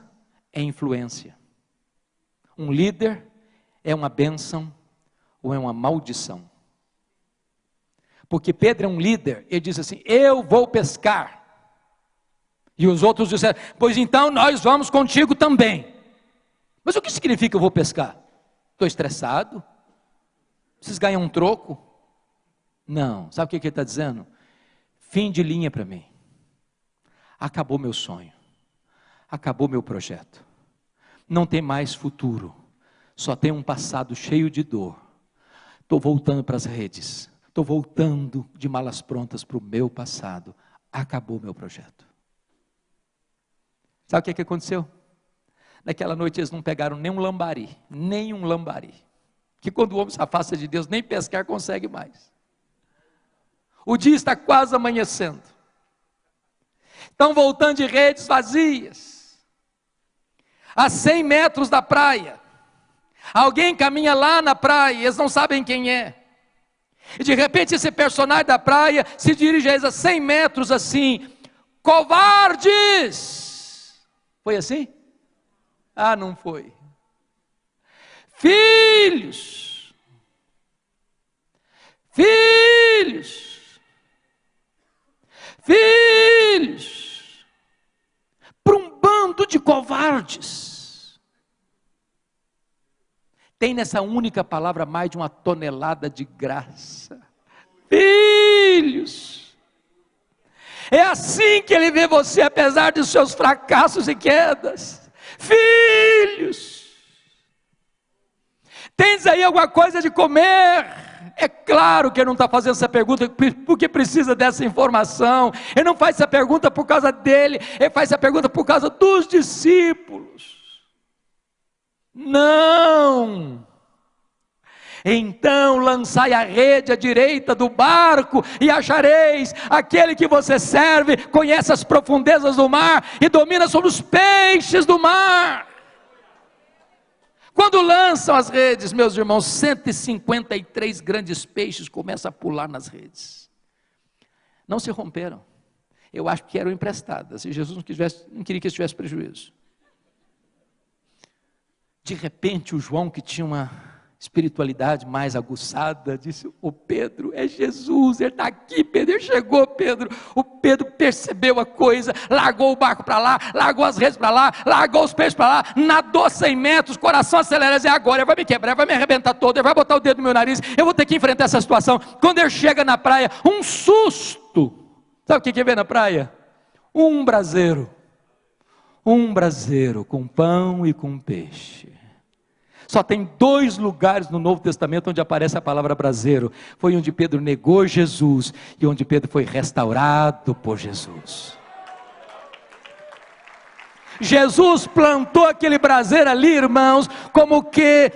é influência. Um líder é uma bênção ou é uma maldição. Porque Pedro é um líder, ele diz assim: eu vou pescar. E os outros disseram: pois então nós vamos contigo também. Mas o que significa eu vou pescar? Estou estressado? Vocês ganham um troco? Não, sabe o que ele está dizendo? Fim de linha para mim. Acabou meu sonho. Acabou meu projeto. Não tem mais futuro. Só tem um passado cheio de dor. Estou voltando para as redes. Estou voltando de malas prontas para o meu passado. Acabou meu projeto. Sabe o que aconteceu? Naquela noite eles não pegaram nem um lambari. Que quando o homem se afasta de Deus, nem pescar consegue mais. O dia está quase amanhecendo. Estão voltando de redes vazias. A 100 metros da praia. Alguém caminha lá na praia, eles não sabem quem é. E de repente esse personagem da praia se dirige a eles a 100 metros assim: covardes! Foi assim? Ah, não foi. Filhos! Para um bando de covardes. Tem nessa única palavra mais de uma tonelada de graça. Filhos! É assim que ele vê você, apesar dos seus fracassos e quedas. Filhos! Tens aí alguma coisa de comer? É claro que ele não está fazendo essa pergunta porque precisa dessa informação. Ele não faz essa pergunta por causa dele, ele faz essa pergunta por causa dos discípulos. Não! Então lançai a rede à direita do barco e achareis. Aquele que você serve conhece as profundezas do mar e domina sobre os peixes do mar. Quando lançam as redes, meus irmãos, 153 grandes peixes começam a pular nas redes. Não se romperam. Eu acho que eram emprestadas. E Jesus não queria que eles tivessem prejuízo. De repente, o João, que tinha uma espiritualidade mais aguçada, disse: ô Pedro, é Jesus, ele está aqui, Pedro, ele chegou, Pedro. O Pedro percebeu a coisa, largou o barco para lá, largou as redes para lá, largou os peixes para lá, nadou 100 metros, coração acelerado, e agora ele vai me quebrar, ele vai me arrebentar todo, ele vai botar o dedo no meu nariz, eu vou ter que enfrentar essa situação. Quando ele chega na praia, um susto. Sabe o que ele vê na praia? Um braseiro com pão e com peixe. Só tem 2 lugares no Novo Testamento onde aparece a palavra braseiro. Foi onde Pedro negou Jesus e onde Pedro foi restaurado por Jesus. Jesus plantou aquele braseiro ali, irmãos, como que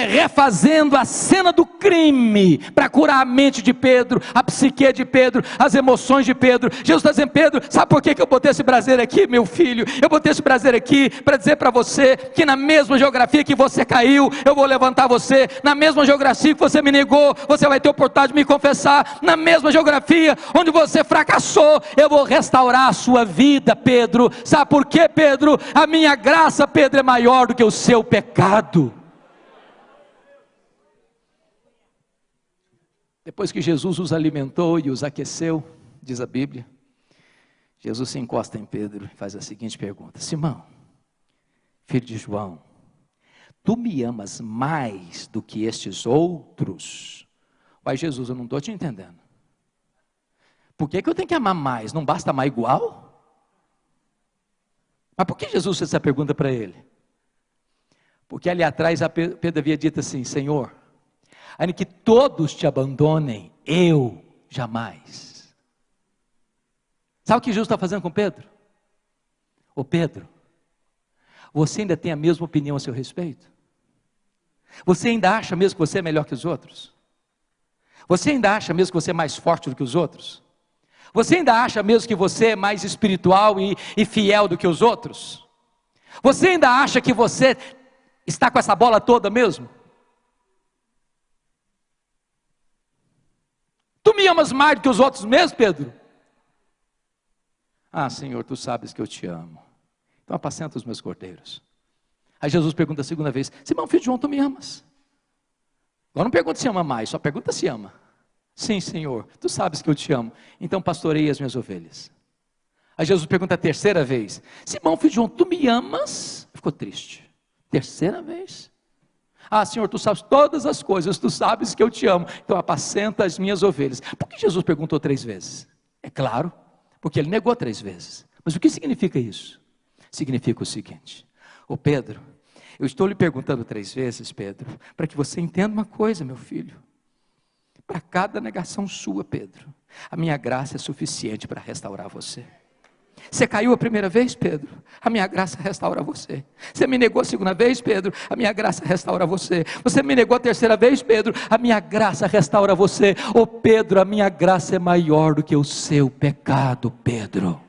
refazendo a cena do crime, para curar a mente de Pedro, a psique de Pedro, as emoções de Pedro. Jesus está dizendo: Pedro, sabe por que eu botei esse braseiro aqui, meu filho? Eu botei esse braseiro aqui para dizer para você que na mesma geografia que você caiu, eu vou levantar você. Na mesma geografia que você me negou, você vai ter a oportunidade de me confessar. Na mesma geografia onde você fracassou, eu vou restaurar a sua vida, Pedro. Sabe por quê, Pedro? A minha graça, Pedro, é maior do que o seu pecado. Depois que Jesus os alimentou e os aqueceu, diz a Bíblia, Jesus se encosta em Pedro e faz a seguinte pergunta: Simão, filho de João, tu me amas mais do que estes outros? Pai Jesus, eu não estou te entendendo. Por que eu tenho que amar mais? Não basta amar igual? Mas por que Jesus fez essa pergunta para ele? Porque ali atrás Pedro havia dito assim: Senhor, ainda que todos te abandonem, eu jamais. Sabe o que Jesus está fazendo com Pedro? Ô Pedro, você ainda tem a mesma opinião a seu respeito? Você ainda acha mesmo que você é melhor que os outros? Você ainda acha mesmo que você é mais forte do que os outros? Você ainda acha mesmo que você é mais espiritual e fiel do que os outros? Você ainda acha que você está com essa bola toda mesmo? Tu me amas mais do que os outros mesmo, Pedro? Ah, Senhor, tu sabes que eu te amo. Então apacenta os meus cordeiros. Aí Jesus pergunta a segunda vez: Simão, filho de João, tu me amas? Agora não pergunta se ama mais, só pergunta se ama. Sim, Senhor, tu sabes que eu te amo. Então pastorei as minhas ovelhas. Aí Jesus pergunta a terceira vez: Simão, filho de João, tu me amas? Ficou triste. Terceira vez. Ah, Senhor, tu sabes todas as coisas, tu sabes que eu te amo. Então apacenta as minhas ovelhas. Por que Jesus perguntou 3 vezes? É claro, porque ele negou 3 vezes. Mas o que significa isso? Significa o seguinte: ô Pedro, eu estou lhe perguntando 3 vezes, Pedro, para que você entenda uma coisa, meu filho. Para cada negação sua, Pedro, a minha graça é suficiente para restaurar você. Você caiu a primeira vez, Pedro? A minha graça restaura você. Você me negou a segunda vez, Pedro? A minha graça restaura você. Você me negou a terceira vez, Pedro? A minha graça restaura você. Ô Pedro, a minha graça é maior do que o seu pecado, Pedro.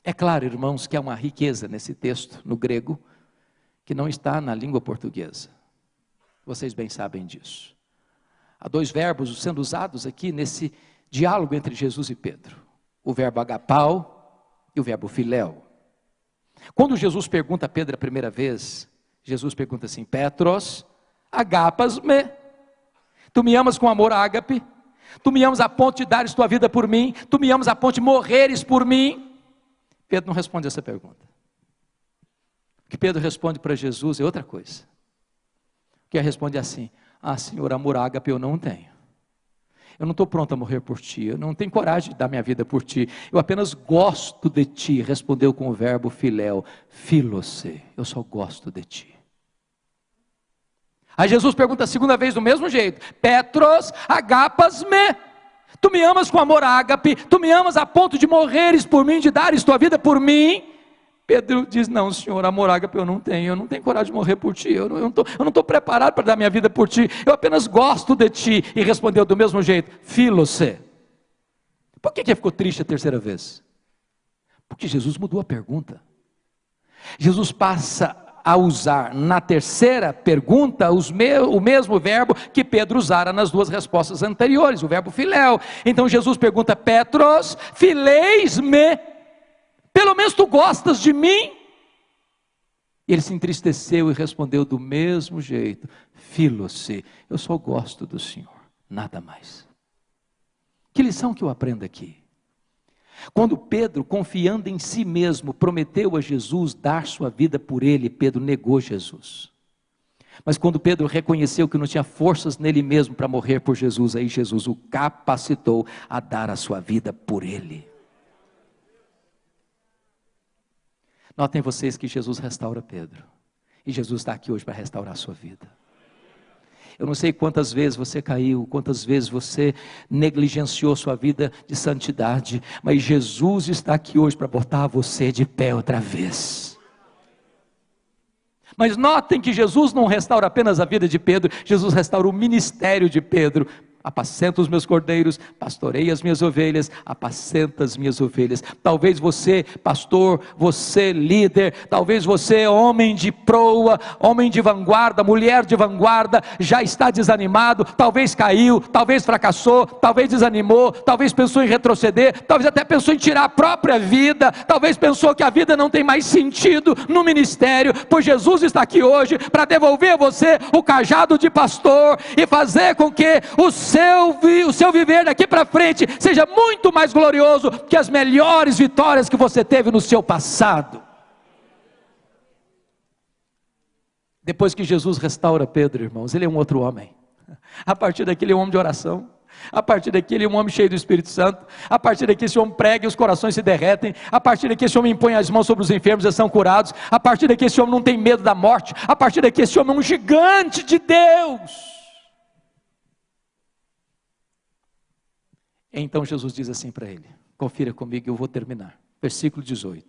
É claro, irmãos, que há uma riqueza nesse texto, no grego, que não está na língua portuguesa. Vocês bem sabem disso. Há 2 verbos sendo usados aqui nesse diálogo entre Jesus e Pedro. O verbo agapau e o verbo filéu. Quando Jesus pergunta a Pedro a primeira vez, Jesus pergunta assim: Petros, agapas me. Tu me amas com amor ágape? Tu me amas a ponto de dares tua vida por mim? Tu me amas a ponto de morreres por mim? Pedro não responde essa pergunta. O que Pedro responde para Jesus é outra coisa. O que ele responde é assim: ah, Senhor, amor ágape eu não tenho. Eu não estou pronto a morrer por ti, eu não tenho coragem de dar minha vida por ti, eu apenas gosto de ti. Respondeu com o verbo filéu, filose, eu só gosto de ti. Aí Jesus pergunta a segunda vez do mesmo jeito: Petros, agapas me. Tu me amas com amor ágape, tu me amas a ponto de morreres por mim, de dares tua vida por mim? Pedro diz: não, Senhor, amor ágape eu não tenho coragem de morrer por ti, eu não estou preparado para dar minha vida por ti, eu apenas gosto de ti. E respondeu do mesmo jeito, filose. Por que ele ficou triste a terceira vez? Porque Jesus mudou a pergunta. Jesus passa a usar na terceira pergunta o mesmo verbo que Pedro usara nas 2 respostas anteriores, o verbo filéu. Então Jesus pergunta: Petros, fileis-me? Pelo menos tu gostas de mim? E ele se entristeceu e respondeu do mesmo jeito: filose, eu só gosto do Senhor, nada mais. Que lição que eu aprendo aqui? Quando Pedro, confiando em si mesmo, prometeu a Jesus dar sua vida por ele, Pedro negou Jesus. Mas quando Pedro reconheceu que não tinha forças nele mesmo para morrer por Jesus, aí Jesus o capacitou a dar a sua vida por ele. Notem vocês que Jesus restaura Pedro. E Jesus está aqui hoje para restaurar a sua vida. Eu não sei quantas vezes você caiu, quantas vezes você negligenciou sua vida de santidade, mas Jesus está aqui hoje para botar você de pé outra vez. Mas notem que Jesus não restaura apenas a vida de Pedro, Jesus restaura o ministério de Pedro. Apacenta os meus cordeiros, pastorei as minhas ovelhas, apacenta as minhas ovelhas. Talvez você, pastor, você líder, talvez você, homem de proa, homem de vanguarda, mulher de vanguarda, já está desanimado, talvez caiu, talvez fracassou, talvez desanimou, talvez pensou em retroceder, talvez até pensou em tirar a própria vida, talvez pensou que a vida não tem mais sentido no ministério, pois Jesus está aqui hoje para devolver a você o cajado de pastor e fazer com que o seu viver daqui para frente seja muito mais glorioso que as melhores vitórias que você teve no seu passado. Depois que Jesus restaura Pedro, irmãos, ele é um outro homem. A partir daqui ele é um homem de oração. A partir daqui ele é um homem cheio do Espírito Santo. A partir daqui esse homem prega e os corações se derretem. A partir daqui esse homem impõe as mãos sobre os enfermos e são curados. A partir daqui esse homem não tem medo da morte. A partir daqui esse homem é um gigante de Deus. Então Jesus diz assim para ele, confira comigo, eu vou terminar, versículo 18,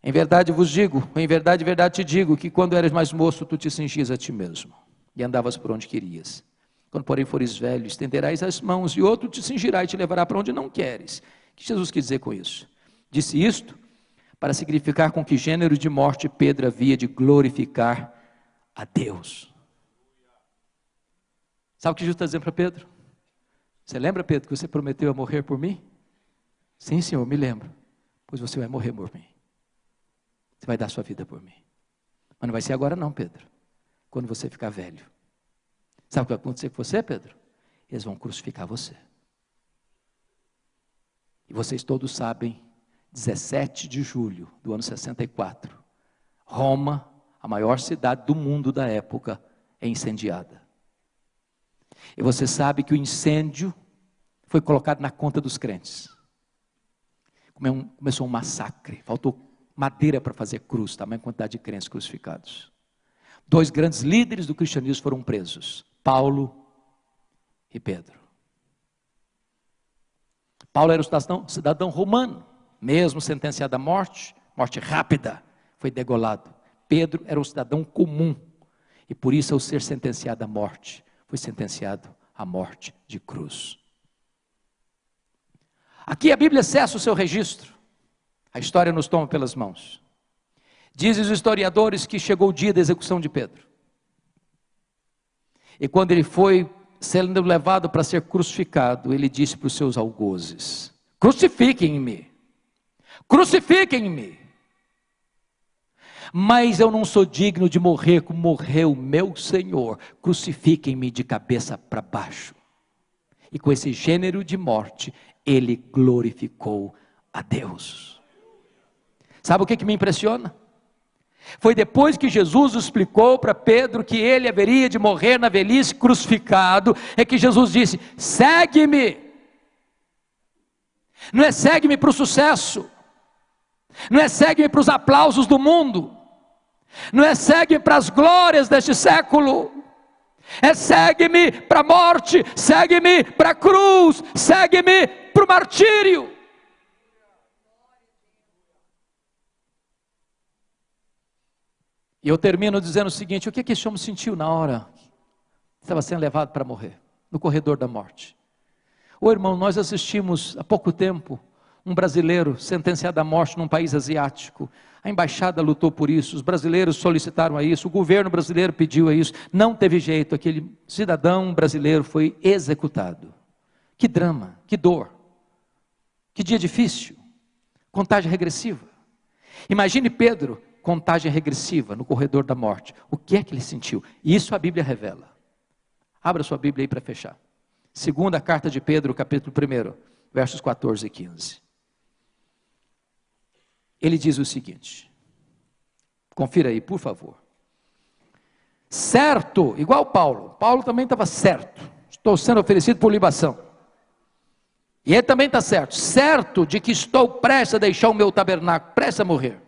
Em verdade vos digo, em verdade te digo, que quando eras mais moço, tu te cingias a ti mesmo, e andavas por onde querias. Quando porém fores velho, estenderás as mãos, e outro te cingirá e te levará para onde não queres. O que Jesus quis dizer com isso? Disse isto para significar com que gênero de morte Pedro havia de glorificar a Deus. Sabe o que Jesus está dizendo para Pedro? Você lembra, Pedro, que você prometeu a morrer por mim? Sim, Senhor, me lembro. Pois você vai morrer por mim. Você vai dar sua vida por mim. Mas não vai ser agora não, Pedro. Quando você ficar velho. Sabe o que vai acontecer com você, Pedro? Eles vão crucificar você. E vocês todos sabem, 17 de julho do ano 64, Roma, a maior cidade do mundo da época, é incendiada. E você sabe que o incêndio foi colocado na conta dos crentes. Começou um massacre, faltou madeira para fazer cruz, tamanha quantidade de crentes crucificados. 2 grandes líderes do cristianismo foram presos, Paulo e Pedro. Paulo era um cidadão romano, mesmo sentenciado à morte, morte rápida, foi degolado. Pedro era um cidadão comum, e por isso, ao ser sentenciado à morte, foi sentenciado à morte de cruz. Aqui a Bíblia cessa o seu registro. A história nos toma pelas mãos. Dizem os historiadores que chegou o dia da execução de Pedro. E quando ele foi sendo levado para ser crucificado, ele disse para os seus algozes: crucifiquem-me, crucifiquem-me. Mas eu não sou digno de morrer como morreu meu Senhor. Crucifiquem-me de cabeça para baixo. E com esse gênero de morte, ele glorificou a Deus. Sabe o que me impressiona? Foi depois que Jesus explicou para Pedro que ele haveria de morrer na velhice crucificado, é que Jesus disse: segue-me. Não é segue-me para o sucesso, não é segue-me para os aplausos do mundo, não é segue-me para as glórias deste século, é segue-me para a morte, segue-me para a cruz, segue-me para o martírio. E eu termino dizendo o seguinte: o que esse homem sentiu na hora que estava sendo levado para morrer, no corredor da morte? Ô irmão, nós assistimos há pouco tempo um brasileiro sentenciado à morte num país asiático. A embaixada lutou por isso, os brasileiros solicitaram a isso, o governo brasileiro pediu a isso, não teve jeito, aquele cidadão brasileiro foi executado. Que drama, que dor, que dia difícil, contagem regressiva. Imagine Pedro, contagem regressiva no corredor da morte. O que é que ele sentiu? Isso a Bíblia revela. Abra sua Bíblia aí para fechar. Segunda carta de Pedro, capítulo 1, versos 14 e 15. Ele diz o seguinte, confira aí, por favor. Certo, igual Paulo também estava certo. Estou sendo oferecido por libação. E ele também está certo. Certo de que estou prestes a deixar o meu tabernáculo, prestes a morrer.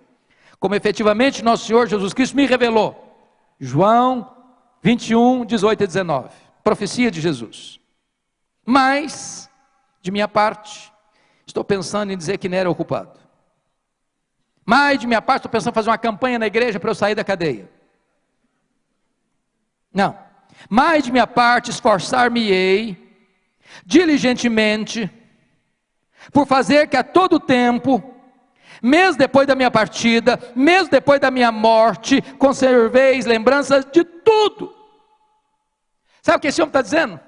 Como efetivamente nosso Senhor Jesus Cristo me revelou. João 21, 18 e 19. Profecia de Jesus. Mas, de minha parte, estou pensando em dizer que não era ocupado. Mas, de minha parte, estou pensando em fazer uma campanha na igreja para eu sair da cadeia. Não. Mas, de minha parte, esforçar-me-ei diligentemente por fazer que a todo tempo, mesmo depois da minha partida, mesmo depois da minha morte, conserveis lembranças de tudo. Sabe o que esse homem está dizendo?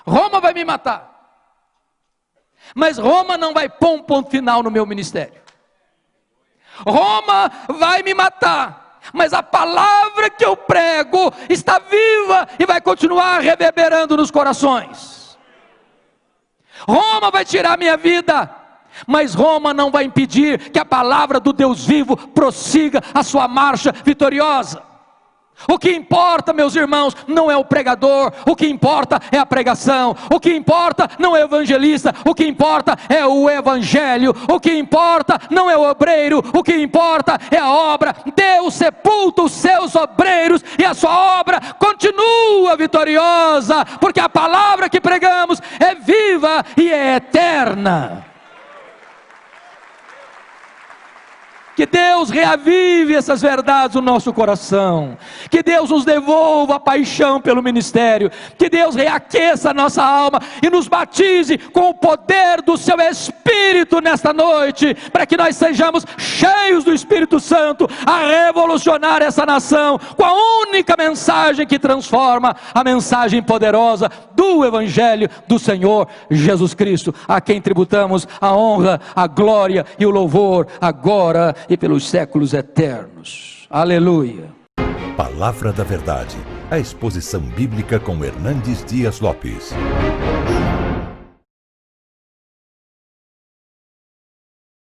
Roma vai me matar, mas Roma não vai pôr um ponto final no meu ministério. Roma vai me matar, mas a palavra que eu prego está viva e vai continuar reverberando nos corações. Roma vai tirar minha vida, mas Roma não vai impedir que a palavra do Deus vivo prossiga a sua marcha vitoriosa. O que importa, meus irmãos, não é o pregador, o que importa é a pregação, o que importa não é o evangelista, o que importa é o evangelho, o que importa não é o obreiro, o que importa é a obra. Deus sepulta os seus obreiros e a sua obra continua vitoriosa, porque a palavra que pregamos é viva e é eterna. Que Deus reavive essas verdades no nosso coração. Que Deus nos devolva a paixão pelo ministério. Que Deus reaqueça a nossa alma e nos batize com o poder do seu Espírito nesta noite, para que nós sejamos cheios do Espírito Santo a revolucionar essa nação com a única mensagem que transforma, a mensagem poderosa do Evangelho do Senhor Jesus Cristo, a quem tributamos a honra, a glória e o louvor agora e pelos séculos eternos. Aleluia. Palavra da Verdade, a exposição bíblica com Hernandes Dias Lopes.